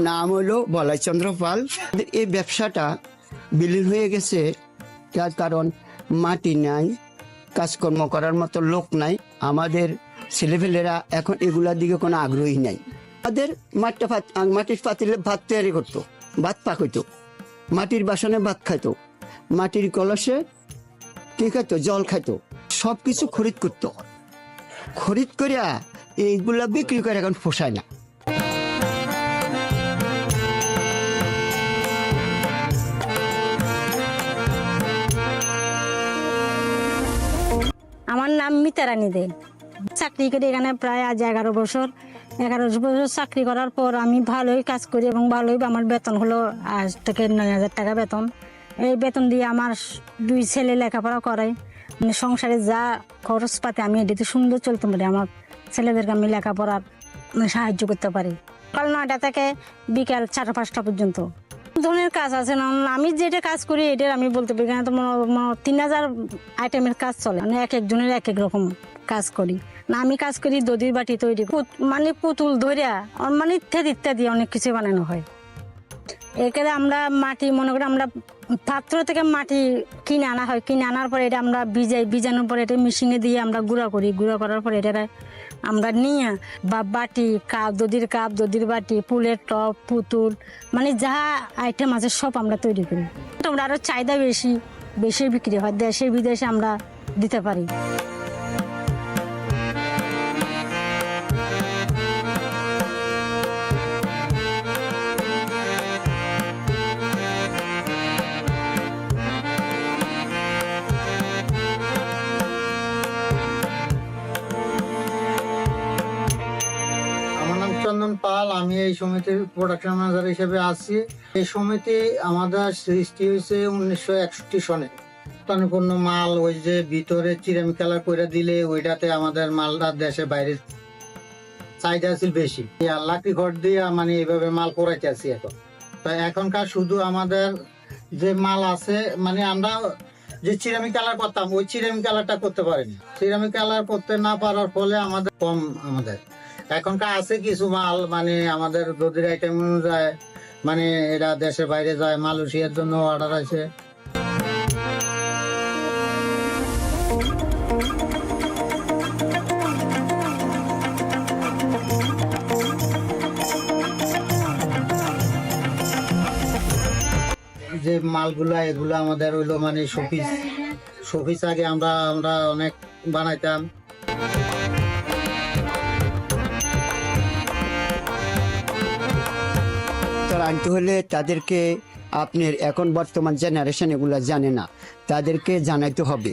নাম হলো বলাইচন্দ্র পাল। এই ব্যবসাটা বিলীন হয়ে গেছে, তার কারণ মাটি নাই, কাজকর্ম করার মতো লোক নাই। আমাদের ছেলেপেলেরা এখন এগুলার দিকে কোনো আগ্রহী নাই। আমাদের মাটির পাতিলে ভাত তৈরি করতো, ভাত পাকাইতো, মাটির বাসনে ভাত খাইতো, মাটির কলসে কি খাইতো, জল খাইতো, সব কিছু খরিদ করতো। খরিদ করিয়া এইগুলা বিক্রি করে এখন পোষায় না। আমার নাম মিতারানী দে। চাকরি করি এখানে প্রায় আজ 11 বছর। 11 বছর চাকরি করার পর আমি ভালোই কাজ করি এবং ভালোই আমার বেতন হলো 8 থেকে 9,000 টাকা বেতন। এই বেতন দিয়ে আমার 2 ছেলে লেখাপড়া করাই, মানে সংসারে যা খরচ পাতে আমি এটিতে সুন্দর চলতে পারি। আমার ছেলেদেরকে আমি লেখাপড়ার সাহায্য করতে পারি। সকাল 9টা থেকে বিকাল 4-5টা পর্যন্ত। ধরনের কাজ আছে না, আমি যেটা কাজ করি এটা আমি বলতে পারি। এখানে তো 3000 আইটেমের কাজ চলে, মানে এক একজনের এক এক রকম কাজ করি। না আমি কাজ করি দধির বাটি তৈরি, মানে পুতুল ধরিয়া, মানে ইত্যাদি ইত্যাদি অনেক কিছু বানানো হয়। এখানে আমরা মাটি মনে করি আমরা পাত্র থেকে মাটি কিনে আনা হয়, কিনে আনার পরে এটা আমরা ভিজানোর পরে এটা মেশিনে দিয়ে আমরা গুঁড়া করি। গুঁড়া করার পরে এটা আমরা নিয়ে বাটি, কাপ, দধির বাটি, ফুলের টপ, পুতুল, মানে যা আইটেম আছে সব আমরা তৈরি করি। আমরা আরো চাহিদা বেশি বিক্রি হয়, দেশে বিদেশে আমরা দিতে পারি। চন্দন পাল, আমি এই সমিতির প্রোডাকশন ম্যানেজার হিসেবে আছি। এই সমিতি আমাদের সৃষ্টি হয়েছে 1961 সনে। কোনো মাল ওই যে ভিতরে চিরামি কালার করে দিলে ওইটাতে আমাদের মালটা দেশে বাইরে চাহিদা ছিল বেশি। লাকড়ি ঘর দিয়ে মানে এইভাবে মাল পড়াইতে আছি এখন। তো এখনকার শুধু আমাদের যে মাল আছে, মানে আমরা যে চিরামি কালার করতাম ওই চিরামি কালারটা করতে পারিনি। চিরামি কালার করতে না পারার ফলে আমাদের কম। আমাদের এখনকার আছে কিছু মাল, মানে আমাদের দধির আইটেম অনুযায়ী, মানে এরা দেশের বাইরে যায়, মালয়েশিয়ার জন্য অর্ডার আছে। যে মালগুলা এগুলো আমাদের হইলো মানে শোপিস আগে আমরা অনেক বানাইতাম। আনতে হলে তাদেরকে আপনার এখন বর্তমান জেনারেশন এগুলা জানে না, তাদেরকে জানাইতে হবে।